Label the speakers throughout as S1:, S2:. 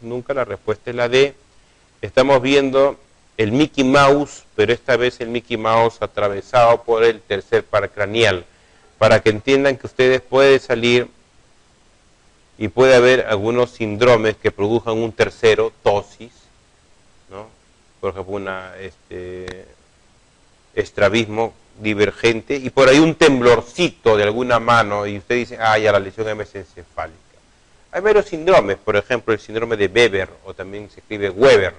S1: nunca, la respuesta es la D. Estamos viendo el Mickey Mouse, pero esta vez el Mickey Mouse atravesado por el tercer par craneal, para que entiendan que ustedes pueden salir y puede haber algunos síndromes que produzcan un tercero, tosis, ¿no? Por ejemplo, estrabismo divergente, y por ahí un temblorcito de alguna mano, y usted dice, ah, ya la lesión mesencefálica. Hay varios síndromes, por ejemplo, el síndrome de Weber, o también se escribe Weber.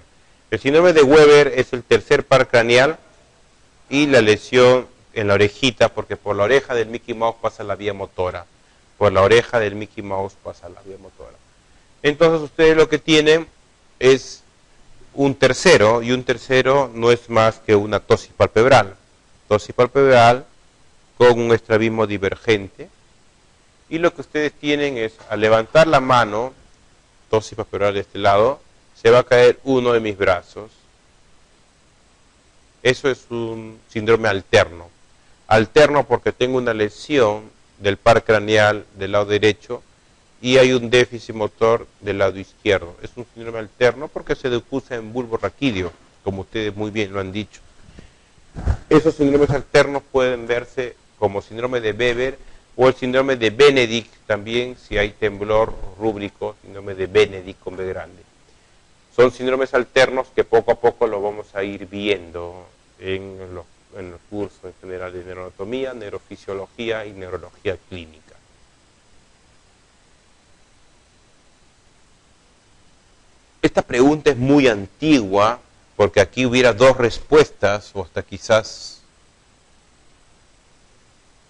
S1: El síndrome de Weber es el tercer par craneal y la lesión en la orejita, porque por la oreja del Mickey Mouse pasa la vía motora. Por la oreja del Mickey Mouse pasa la vía motora. Entonces ustedes lo que tienen es un tercero, y un tercero no es más que una ptosis palpebral. Ptosis palpebral con un estrabismo divergente. Y lo que ustedes tienen es, al levantar la mano, ptosis palpebral de este lado, se va a caer uno de mis brazos. Eso es un síndrome alterno. Alterno porque tengo una lesión del par craneal del lado derecho y hay un déficit motor del lado izquierdo. Es un síndrome alterno porque se decusa en bulbo raquídeo, como ustedes muy bien lo han dicho. Esos síndromes alternos pueden verse como síndrome de Weber o el síndrome de Benedict también, si hay temblor rúbrico, síndrome de Benedict con B grande. Son síndromes alternos que poco a poco lo vamos a ir viendo en el curso en general de neuroanatomía, neurofisiología y neurología clínica. Esta pregunta es muy antigua, porque aquí hubiera dos respuestas, o hasta quizás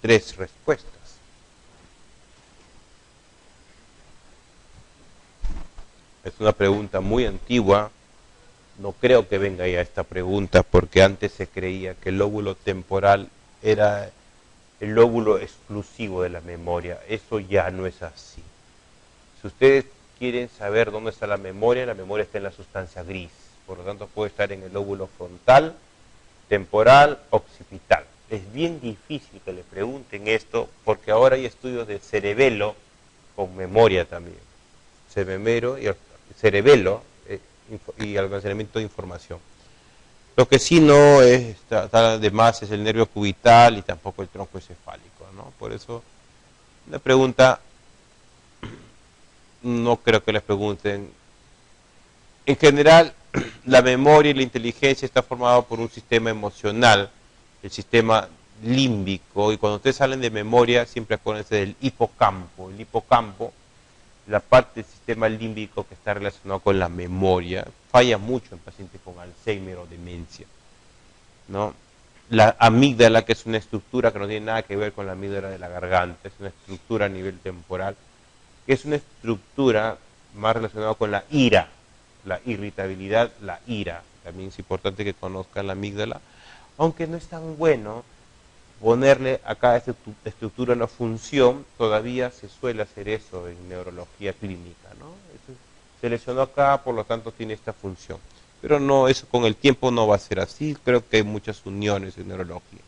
S1: tres respuestas. Es una pregunta muy antigua. No creo que venga ya esta pregunta, porque antes se creía que el lóbulo temporal era el lóbulo exclusivo de la memoria. Eso ya no es así. Si ustedes quieren saber dónde está la memoria está en la sustancia gris. Por lo tanto, puede estar en el lóbulo frontal, temporal, occipital. Es bien difícil que le pregunten esto, porque ahora hay estudios de cerebelo con memoria también. Cerebelo y almacenamiento de información. Lo que sí no está de más es el nervio cubital y tampoco el tronco encefálico, ¿no? Por eso la pregunta no creo que les pregunten. En general, la memoria y la inteligencia está formada por un sistema emocional, el sistema límbico, y cuando ustedes salen de memoria siempre acuérdense del hipocampo. El hipocampo, la parte del sistema límbico que está relacionado con la memoria, falla mucho en pacientes con Alzheimer o demencia, ¿no? La amígdala, que es una estructura que no tiene nada que ver con la amígdala de la garganta, es una estructura a nivel temporal, que es una estructura más relacionada con la ira, la irritabilidad, la ira. También es importante que conozcan la amígdala, aunque no es tan bueno ponerle a cada estructura una función, todavía se suele hacer eso en neurología clínica, ¿no? Eso se lesionó acá, por lo tanto tiene esta función. Pero no, eso con el tiempo no va a ser así, creo que hay muchas uniones en neurología.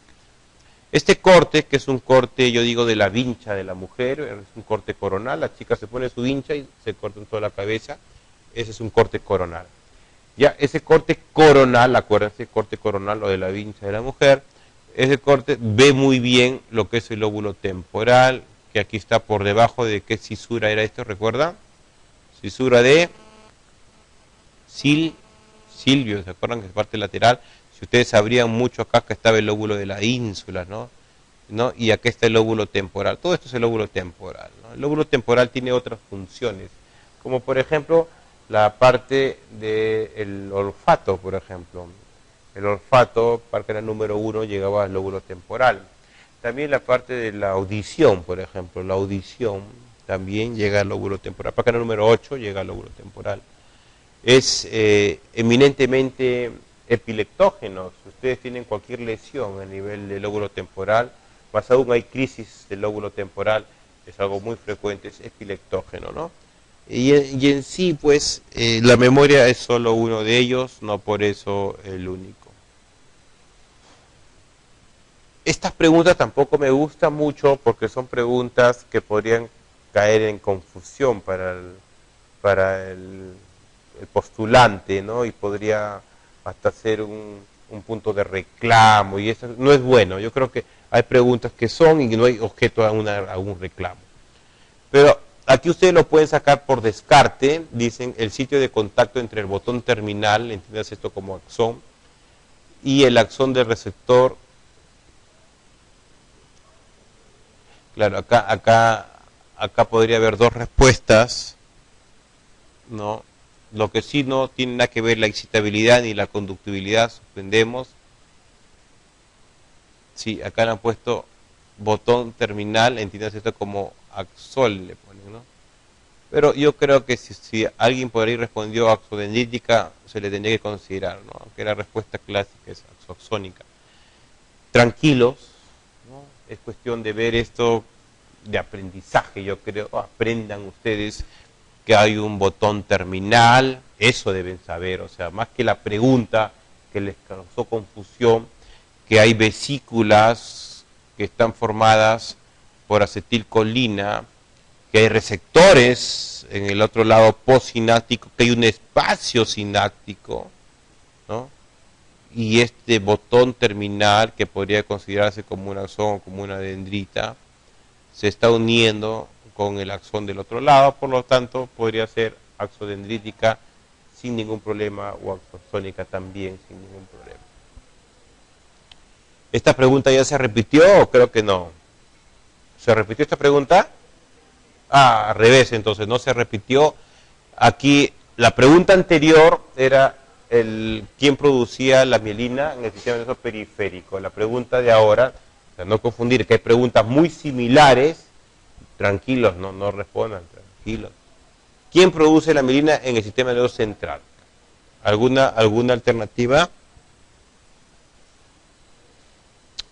S1: Este corte, que es un corte, yo digo, de la vincha de la mujer, es un corte coronal, la chica se pone su vincha y se corta en toda la cabeza, ese es un corte coronal. Ya, ese corte coronal, acuérdense, corte coronal, lo de la vincha de la mujer, ese corte ve muy bien lo que es el lóbulo temporal, que aquí está por debajo de qué cisura era esto, ¿recuerdan? Cisura de Silvio, ¿se acuerdan que es parte lateral? Si ustedes sabrían mucho acá que estaba el lóbulo de la ínsula, ¿no? Y aquí está el lóbulo temporal. Todo esto es el lóbulo temporal, ¿no? El lóbulo temporal tiene otras funciones, como por ejemplo la parte del olfato, por ejemplo. El olfato, parte del número 1, llegaba al lóbulo temporal. También la parte de la audición, por ejemplo. La audición también llega al lóbulo temporal. Parte del número 8 llega al lóbulo temporal. Es eminentemente epileptógeno. Si ustedes tienen cualquier lesión a nivel del lóbulo temporal, más aún hay crisis del lóbulo temporal, es algo muy frecuente, es epileptógeno, ¿no? Y en sí, pues, la memoria es solo uno de ellos, no por eso el único. Estas preguntas tampoco me gustan mucho porque son preguntas que podrían caer en confusión para el el postulante, ¿no? Y podría hasta ser un punto de reclamo, y eso no es bueno. Yo creo que hay preguntas que son y no hay objeto a un reclamo. Pero aquí ustedes lo pueden sacar por descarte, dicen el sitio de contacto entre el botón terminal, entiendas esto como axón, y el axón del receptor. Claro, acá podría haber dos respuestas, ¿no? Lo que sí no tiene nada que ver la excitabilidad ni la conductibilidad, suspendemos. Sí, acá han puesto botón terminal, entiendas esto como axol, le ponen, ¿no? Pero yo creo que si alguien por ahí respondió axodendrítica, se le tendría que considerar, ¿no? Aunque la respuesta clásica es axoxónica. Tranquilos, ¿no? Es cuestión de ver esto de aprendizaje, yo creo. Aprendan ustedes que hay un botón terminal, eso deben saber, o sea, más que la pregunta que les causó confusión, que hay vesículas que están formadas por acetilcolina, que hay receptores en el otro lado postsináptico, que hay un espacio sináptico, ¿no? Y este botón terminal, que podría considerarse como un axón, como una dendrita, se está uniendo con el axón del otro lado, por lo tanto podría ser axodendrítica sin ningún problema o axoxónica también sin ningún problema. ¿Esta pregunta ya se repitió o creo que no? ¿Se repitió esta pregunta? Ah, al revés, entonces no se repitió. Aquí la pregunta anterior era quién producía la mielina en el sistema nervioso periférico. La pregunta de ahora, o sea, no confundir, que hay preguntas muy similares. Tranquilos, no respondan, tranquilos. ¿Quién produce la mielina en el sistema nervioso central? ¿Alguna alternativa?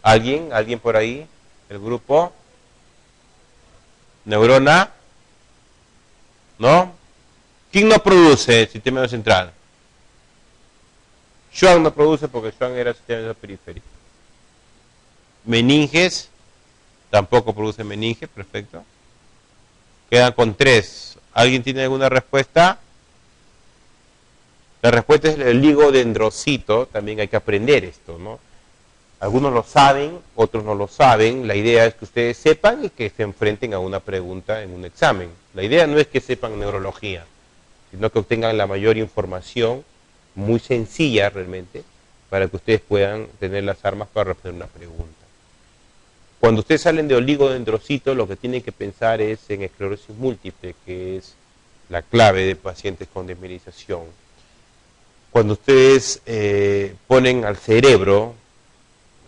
S1: ¿Alguien por ahí? ¿El grupo? ¿Neurona? ¿No? ¿Quién no produce el sistema nervioso central? Schwann no produce porque Schwann era el sistema nervioso periférico. Meninges, tampoco produce meninge, perfecto. Quedan con 3. ¿Alguien tiene alguna respuesta? La respuesta es el oligodendrocito, también hay que aprender esto, ¿no? Algunos lo saben, otros no lo saben. La idea es que ustedes sepan y que se enfrenten a una pregunta en un examen. La idea no es que sepan neurología, sino que obtengan la mayor información, muy sencilla realmente, para que ustedes puedan tener las armas para responder una pregunta. Cuando ustedes salen de oligodendrocito, lo que tienen que pensar es en esclerosis múltiple, que es la clave de pacientes con desmielinización. Cuando ustedes ponen al cerebro,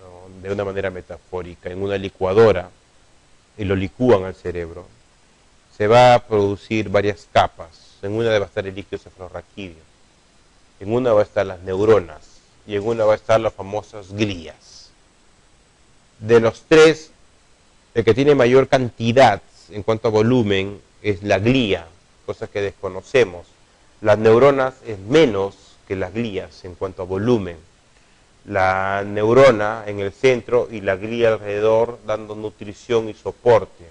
S1: ¿no?, de una manera metafórica, en una licuadora, y lo licúan al cerebro, se va a producir varias capas. En una va a estar el líquido cefalorraquídeo, en una va a estar las neuronas, y en una va a estar las famosas glías. De los 3, el que tiene mayor cantidad en cuanto a volumen es la glía, cosa que desconocemos. Las neuronas es menos que las glías en cuanto a volumen. La neurona en el centro y la glía alrededor dando nutrición y soporte.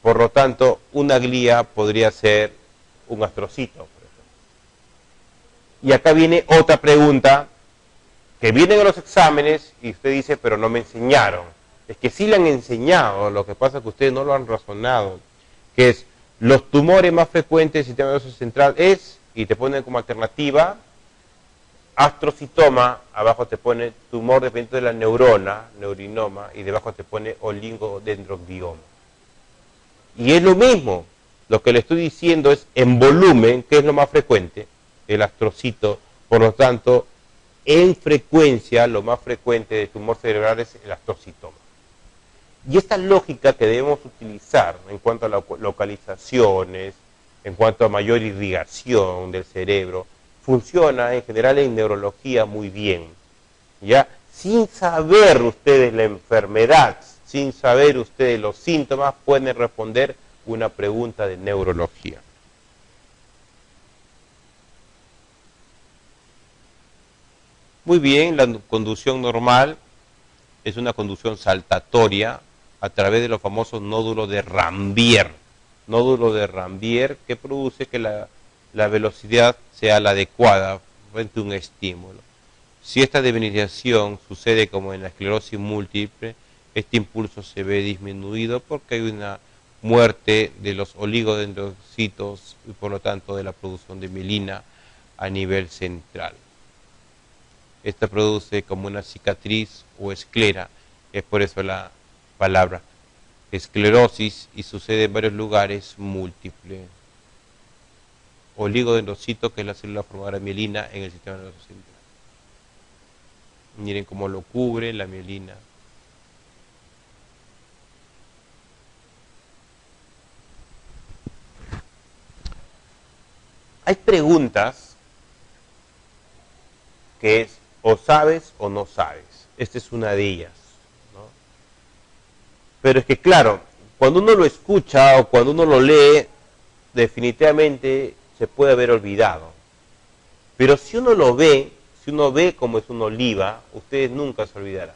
S1: Por lo tanto, una glía podría ser un astrocito, por ejemplo. Y acá viene otra pregunta que vienen a los exámenes y usted dice, pero no me enseñaron. Es que sí le han enseñado, lo que pasa es que ustedes no lo han razonado, que es, los tumores más frecuentes del sistema nervioso central es, y te ponen como alternativa, astrocitoma, abajo te pone tumor dependiente de la neurona, neurinoma, y debajo te pone oligodendroglioma. Y es lo mismo, lo que le estoy diciendo es, en volumen, ¿qué es lo más frecuente? El astrocito, por lo tanto, en frecuencia, lo más frecuente de tumor cerebral es el astrocitoma. Y esta lógica que debemos utilizar en cuanto a localizaciones, en cuanto a mayor irrigación del cerebro, funciona en general en neurología muy bien. ¿Ya? Sin saber ustedes la enfermedad, sin saber ustedes los síntomas, pueden responder una pregunta de neurología. Muy bien, la conducción normal es una conducción saltatoria a través de los famosos nódulos de Rambier. Nódulo de Rambier que produce que la la velocidad sea la adecuada frente a un estímulo. Si esta deminización sucede como en la esclerosis múltiple, este impulso se ve disminuido porque hay una muerte de los oligodendrocitos y por lo tanto de la producción de mielina a nivel central. Esta produce como una cicatriz o esclera, es por eso la palabra esclerosis, y sucede en varios lugares múltiples. Oligodendrocito, que es la célula formadora de mielina en el sistema nervioso central. Miren cómo lo cubre la mielina. Hay preguntas que es o sabes o no sabes. Esta es una de ellas, ¿no? Pero es que claro, cuando uno lo escucha o cuando uno lo lee, definitivamente se puede haber olvidado. Pero si uno lo ve, si uno ve cómo es una oliva, ustedes nunca se olvidarán.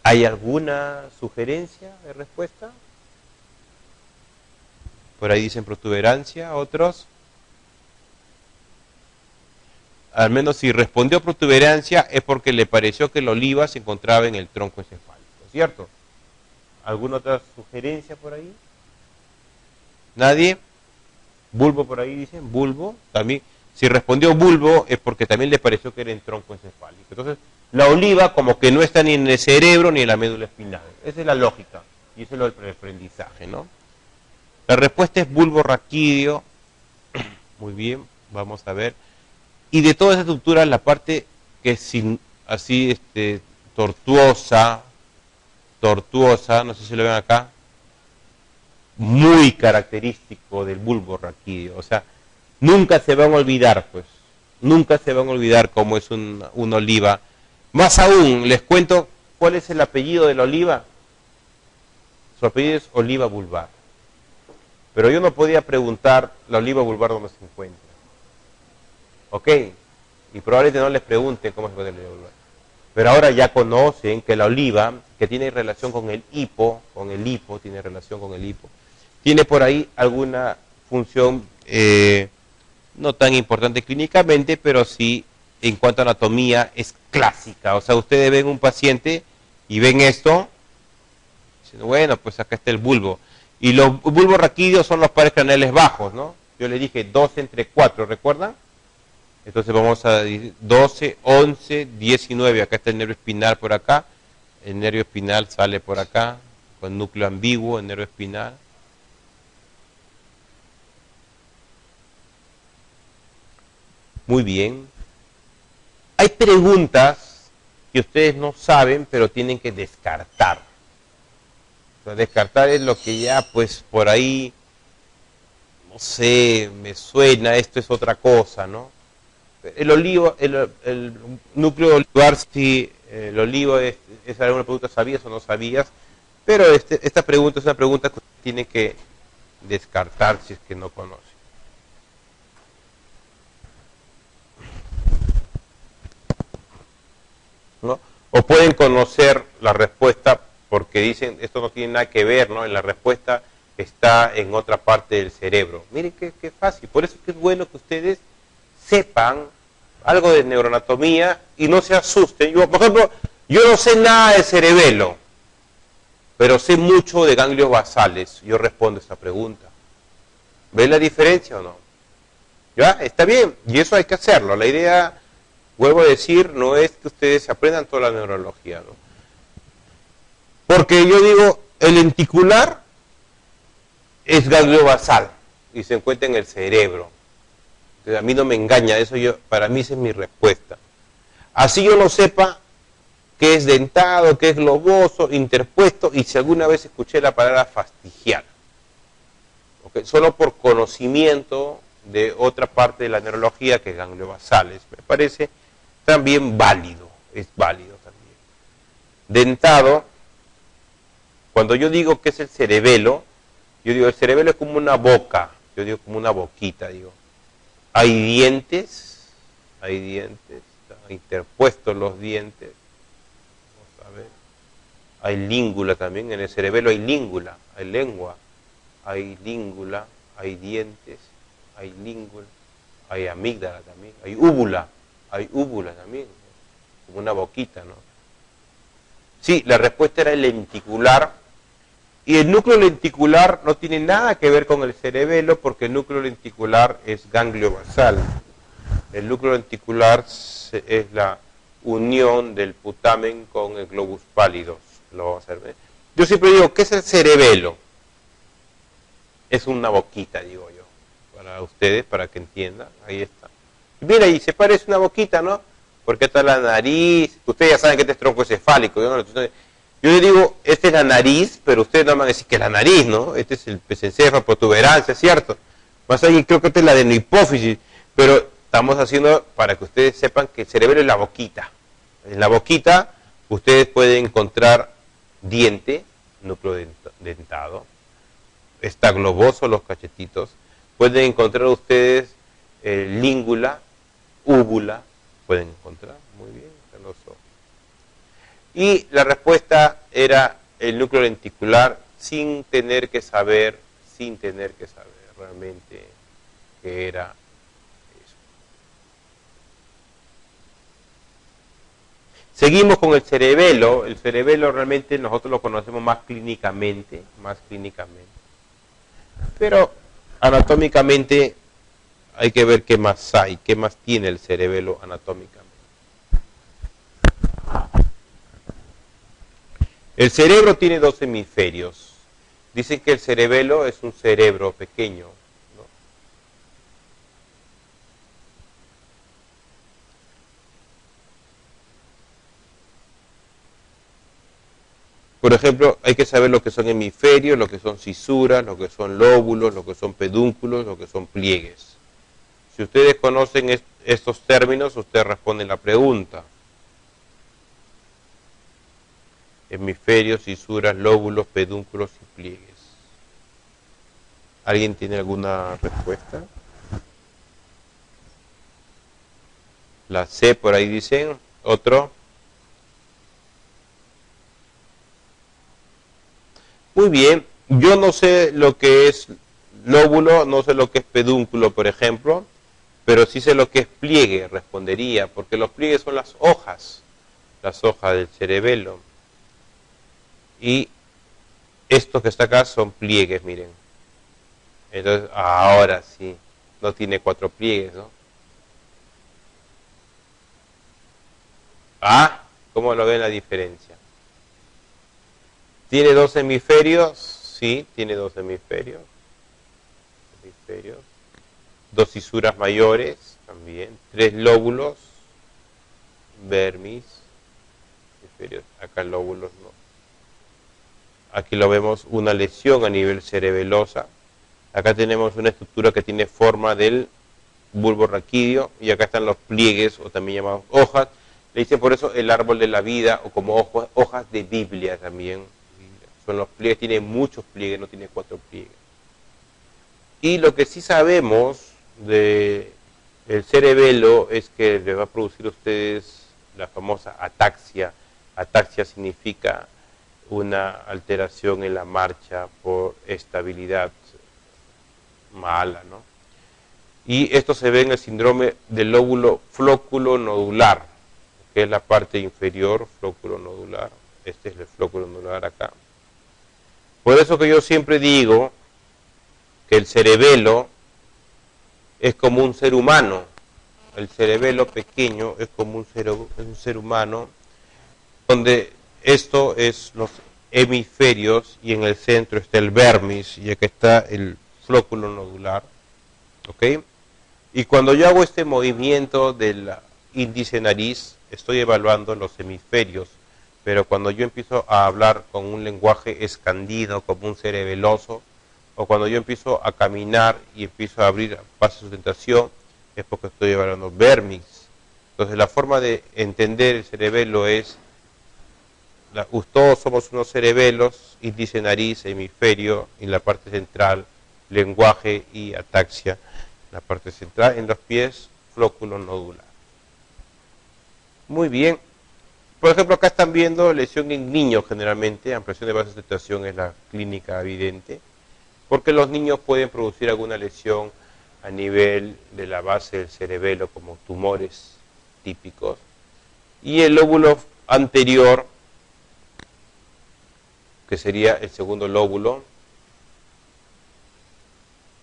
S1: ¿Hay alguna sugerencia de respuesta? Por ahí dicen protuberancia, otros. Al menos si respondió protuberancia es porque le pareció que la oliva se encontraba en el tronco encefálico, ¿cierto? ¿Alguna otra sugerencia por ahí? ¿Nadie? ¿Bulbo por ahí dicen? ¿Bulbo? También. Si respondió bulbo es porque también le pareció que era en tronco encefálico. Entonces, la oliva como que no está ni en el cerebro ni en la médula espinal. Esa es la lógica. Y eso es lo del aprendizaje, ¿no? La respuesta es bulbo raquídeo. Muy bien, vamos a ver. Y de toda esa estructura, la parte que es así tortuosa, no sé si lo ven acá, muy característico del bulbo raquídeo. O sea, nunca se van a olvidar, pues. Nunca se van a olvidar cómo es una oliva. Más aún, les cuento cuál es el apellido de la oliva. Su apellido es oliva vulvar. Pero yo no podía preguntar la oliva vulvar dónde se encuentra. ¿Ok? Y probablemente no les pregunten cómo se encuentra la oliva vulvar. Pero ahora ya conocen que la oliva, que tiene relación con el hipo, tiene relación con el hipo, tiene por ahí alguna función no tan importante clínicamente, pero sí en cuanto a anatomía es clásica. O sea, ustedes ven un paciente y ven esto, dicen, bueno, pues acá está el bulbo. Y los bulbos raquídeos son los pares craneales bajos, ¿no? Yo les dije 12 entre 4, ¿recuerdan? Entonces vamos a decir 12, 11, 19. Acá está el nervio espinal por acá. El nervio espinal sale por acá, con núcleo ambiguo, el nervio espinal. Muy bien. Hay preguntas que ustedes no saben, pero tienen que descartar. O sea, descartar es lo que ya, pues, por ahí, no sé, me suena, esto es otra cosa, ¿no? El núcleo olivar, sí, el olivo es alguna pregunta, ¿sabías o no sabías? Pero esta pregunta es una pregunta que tienen que descartar si es que no conocen. ¿No? O pueden conocer la respuesta porque dicen, esto no tiene nada que ver, ¿no? En la respuesta está en otra parte del cerebro. Miren qué fácil. Por eso es que es bueno que ustedes sepan algo de neuroanatomía y no se asusten. Yo, por ejemplo, yo no sé nada de cerebelo, pero sé mucho de ganglios basales. Yo respondo esta pregunta. ¿Ven la diferencia o no? ¿Ya? Está bien. Y eso hay que hacerlo. La idea, vuelvo a decir, no es que ustedes aprendan toda la neurología, ¿no? Porque yo digo, el lenticular es ganglio basal y se encuentra en el cerebro. Entonces, a mí no me engaña, para mí esa es mi respuesta. Así yo no sepa qué es dentado, qué es globoso, interpuesto, y si alguna vez escuché la palabra fastigiar. ¿Okay? Solo por conocimiento de otra parte de la neurología que es ganglio basales. Me parece también válido, es válido también. Dentado, cuando yo digo que es el cerebelo, yo digo el cerebelo es como una boca, yo digo como una boquita, digo. Hay dientes, están interpuestos los dientes. Vamos a ver. Hay língula también, en el cerebelo hay língula, hay lengua, hay língula, hay dientes, hay língula, hay amígdala también, hay úvula también, como una boquita, ¿no? Sí, la respuesta era el lenticular, y el núcleo lenticular no tiene nada que ver con el cerebelo, porque el núcleo lenticular es ganglio basal. El núcleo lenticular es la unión del putamen con el globus pallidus. Lo vamos a ver. Yo siempre digo, ¿qué es el cerebelo? Es una boquita, digo yo, para ustedes, para que entiendan. Ahí está. Mira, y se parece una boquita, ¿no? Porque está la nariz. Ustedes ya saben que este es tronco cefálico. Yo les digo, esta es la nariz, pero ustedes no van a decir que es la nariz, ¿no? Este es el pesencéfalo, protuberancia, ¿cierto? Más allá creo que esta es la adenohipófisis, pero estamos haciendo para que ustedes sepan que el cerebelo es la boquita. En la boquita ustedes pueden encontrar diente, núcleo dentado, está globoso los cachetitos, pueden encontrar ustedes língula, úvula, pueden encontrar, muy bien, están los ojos. Y la respuesta era el núcleo lenticular sin tener que saber realmente qué era eso. Seguimos con el cerebelo. El cerebelo realmente nosotros lo conocemos más clínicamente, pero anatómicamente hay que ver qué más hay, qué más tiene el cerebelo anatómicamente. El cerebro tiene dos hemisferios. Dicen que el cerebelo es un cerebro pequeño, ¿no? Por ejemplo, hay que saber lo que son hemisferios, lo que son cisuras, lo que son lóbulos, lo que son pedúnculos, lo que son pliegues. Si ustedes conocen estos términos, ustedes responden la pregunta. Hemisferios, cisuras, lóbulos, pedúnculos y pliegues. ¿Alguien tiene alguna respuesta? La C por ahí dicen. ¿Otro? Muy bien. Yo no sé lo que es lóbulo, no sé lo que es pedúnculo, por ejemplo, pero sí sé lo que es pliegue, respondería, porque los pliegues son las hojas del cerebelo. Y estos que está acá son pliegues, miren. Entonces, ahora sí, no tiene 4 pliegues, ¿no? Ah, ¿cómo lo ven la diferencia? ¿Tiene 2 hemisferios? Sí, tiene 2 hemisferios. 2 cisuras mayores, también. 3 lóbulos, vermis, hemisferios. Acá lóbulos no. Aquí lo vemos una lesión a nivel cerebelosa. Acá tenemos una estructura que tiene forma del bulbo raquídeo y acá están los pliegues o también llamados hojas. Le dicen por eso el árbol de la vida o como hojas de Biblia también. Son los pliegues, tiene muchos pliegues, no tiene 4 pliegues. Y lo que sí sabemos del cerebelo es que les va a producir a ustedes la famosa ataxia. Ataxia significa una alteración en la marcha por estabilidad mala, ¿no? Y esto se ve en el síndrome del lóbulo flóculo nodular, que es la parte inferior, flóculo nodular. Este es el flóculo nodular acá. Por eso que yo siempre digo que el cerebelo es como un ser humano. El cerebelo pequeño es como un ser humano, donde esto es los hemisferios y en el centro está el vermis y aquí está el flóculo nodular, ¿ok? Y cuando yo hago este movimiento del índice nariz, estoy evaluando los hemisferios, pero cuando yo empiezo a hablar con un lenguaje escandido, como un cerebeloso, o cuando yo empiezo a caminar y empiezo a abrir pasos de sustentación, es porque estoy evaluando vermis. Entonces la forma de entender el cerebelo es todos somos unos cerebelos, índice, nariz, hemisferio, en la parte central, lenguaje y ataxia, en la parte central, en los pies, flóculo nodular. Muy bien. Por ejemplo, acá están viendo lesión en niños generalmente, ampliación de base de sustentación es la clínica evidente, porque los niños pueden producir alguna lesión a nivel de la base del cerebelo como tumores típicos. Y el lóbulo anterior, que sería el segundo lóbulo,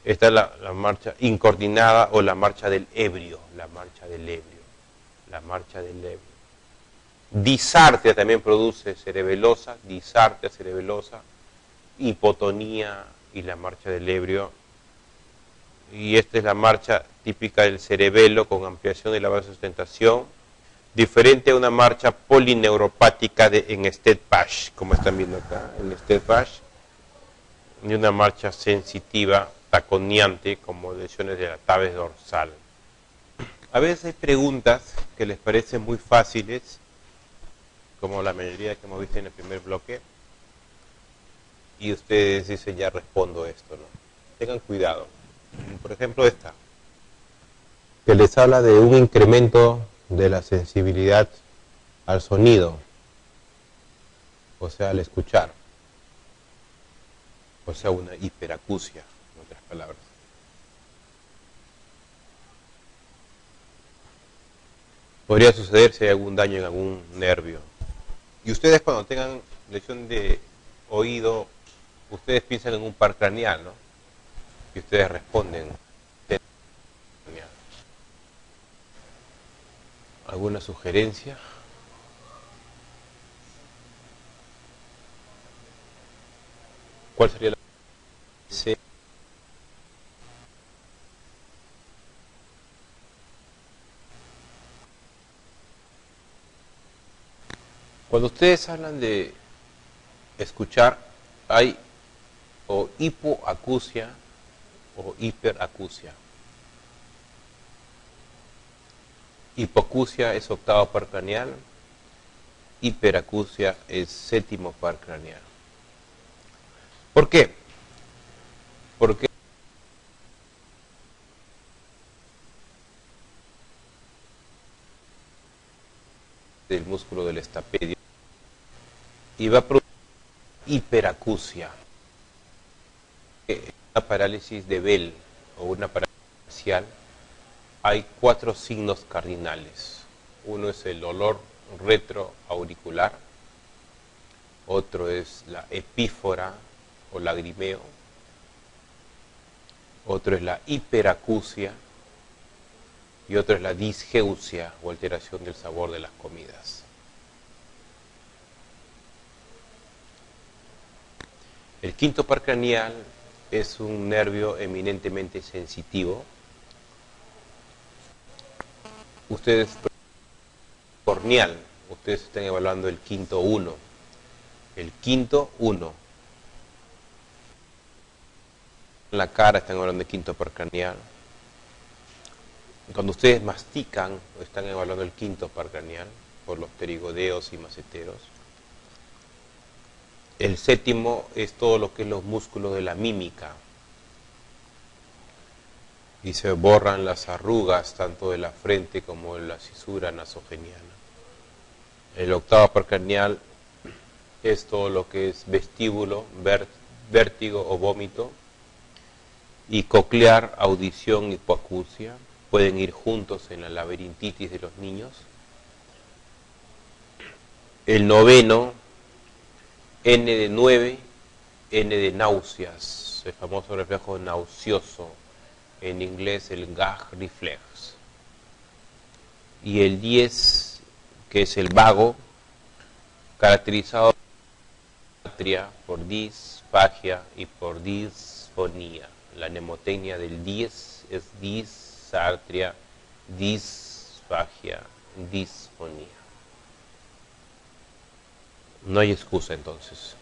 S1: esta es la marcha incoordinada o la marcha del ebrio, la marcha del ebrio, la marcha del ebrio. Disartria también produce cerebelosa, disartria cerebelosa, hipotonía y la marcha del ebrio. Y esta es la marcha típica del cerebelo con ampliación de la base de sustentación, diferente a una marcha polineuropática en Stead-Pash, como están viendo acá, en Stead-Pash, y una marcha sensitiva taconeante como lesiones de la tabes dorsal. A veces hay preguntas que les parecen muy fáciles, como la mayoría que hemos visto en el primer bloque, y ustedes dicen, ya respondo esto, ¿no? Tengan cuidado. Por ejemplo, esta, que les habla de un incremento de la sensibilidad al sonido, o sea, al escuchar, o sea, una hiperacusia, en otras palabras. Podría suceder si hay algún daño en algún nervio. Y ustedes cuando tengan lesión de oído, ustedes piensan en un par craneal, ¿no? Y ustedes responden. ¿Alguna sugerencia? ¿Cuál sería la C? Cuando ustedes hablan de escuchar, hay o hipoacusia o hiperacusia. Hipoacusia es octavo par craneal, hiperacusia es séptimo par craneal. ¿Por qué? Porque del músculo del estapedio y va a producir hiperacusia, una parálisis de Bell o una parálisis facial. Hay 4 signos cardinales. Uno es el dolor retroauricular, otro es la epífora o lagrimeo, otro es la hiperacusia y otro es la disgeusia o alteración del sabor de las comidas. El quinto par craneal es un nervio eminentemente sensitivo. Ustedes, corneal, ustedes están evaluando el quinto 1. El quinto 1. En la cara están evaluando el quinto par craneal. Cuando ustedes mastican, están evaluando el quinto par craneal por los pterigodeos y maceteros. El séptimo es todo lo que es los músculos de la mímica. Y se borran las arrugas tanto de la frente como de la cisura nasogeniana. El octavo par craneal es todo lo que es vestíbulo, vértigo o vómito, y coclear, audición, hipoacusia. Pueden ir juntos en la laberintitis de los niños. El noveno, N de 9, N de náuseas, el famoso reflejo nauseoso, en inglés el gag reflex. Y el 10, que es el vago, caracterizado por disfagia y por disfonía. La mnemotecnia del 10 es disartria, disfagia, disfonía. No hay excusa entonces.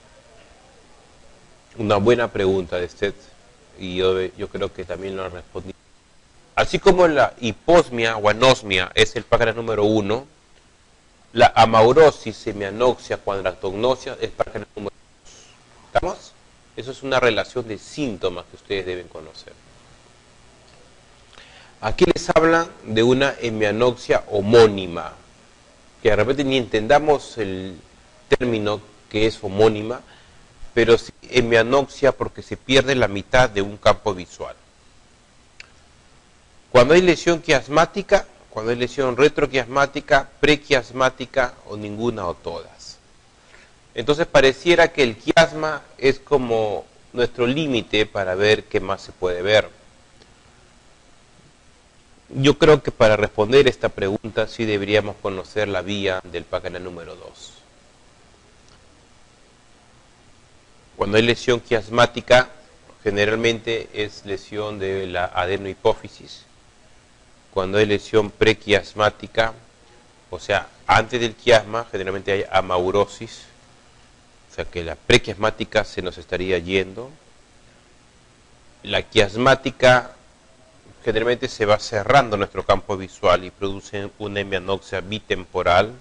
S1: Una buena pregunta de Stead, y yo creo que también lo ha respondido. Así como la hiposmia o anosmia es el par craneal número 1, la amaurosis, semianoxia, cuadrantognosia es el par craneal número 2. ¿Estamos? Eso es una relación de síntomas que ustedes deben conocer. Aquí les hablan de una hemianoxia homónima, que de repente ni entendamos el término que es homónima, pero sí hemianoxia porque se pierde la mitad de un campo visual. Cuando hay lesión quiasmática, cuando hay lesión retroquiasmática, prequiasmática o ninguna o todas. Entonces pareciera que el quiasma es como nuestro límite para ver qué más se puede ver. Yo creo que para responder esta pregunta sí deberíamos conocer la vía del Pacana número 2. Cuando hay lesión quiasmática, generalmente es lesión de la adenohipófisis. Cuando hay lesión prequiasmática, o sea, antes del quiasma, generalmente hay amaurosis, o sea que la prequiasmática se nos estaría yendo. La quiasmática generalmente se va cerrando nuestro campo visual y produce una hemianoxia bitemporal,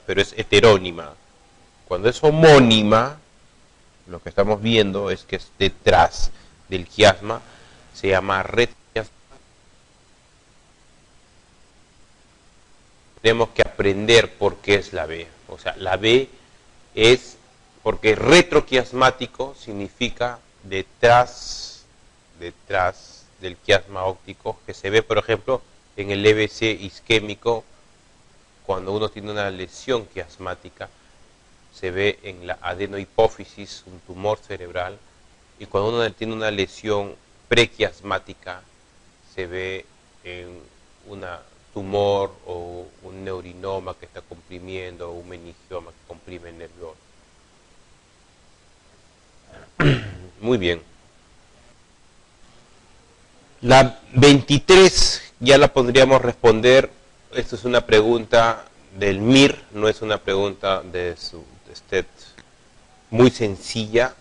S1: pero es heterónima. Cuando es homónima, lo que estamos viendo es que es detrás del quiasma, se llama retroquiasma. Tenemos que aprender por qué es la B. O sea, la B es porque retroquiasmático significa detrás del quiasma óptico, que se ve, por ejemplo, en el EBC isquémico, cuando uno tiene una lesión quiasmática, se ve en la adenohipófisis, un tumor cerebral, y cuando uno tiene una lesión prequiasmática, se ve en una tumor o un neurinoma que está comprimiendo, o un meningioma que comprime el nervio. Muy bien. La 23 ya la podríamos responder. Esto es una pregunta del MIR, no es una pregunta de STET. Muy sencilla,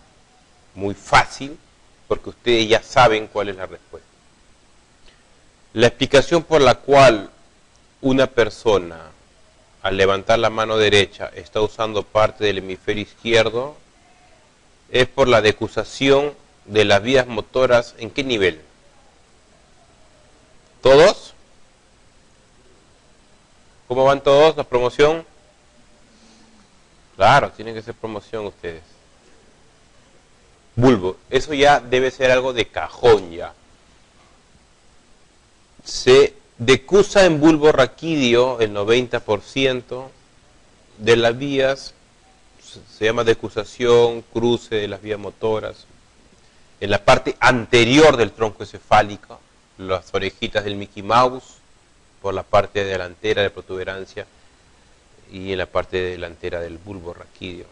S1: muy fácil, porque ustedes ya saben cuál es la respuesta. La explicación por la cual una persona, al levantar la mano derecha, está usando parte del hemisferio izquierdo, es por la decusación de las vías motoras. ¿En qué nivel? ¿Todos? ¿Cómo van todos? ¿La promoción? Claro, tienen que ser promoción ustedes. Bulbo, eso ya debe ser algo de cajón ya. Se decusa en bulbo raquídeo el 90% de las vías, se llama decusación, cruce de las vías motoras. En la parte anterior del tronco encefálico, las orejitas del Mickey Mouse, por la parte delantera de protuberancia y en la parte delantera del bulbo raquídeo.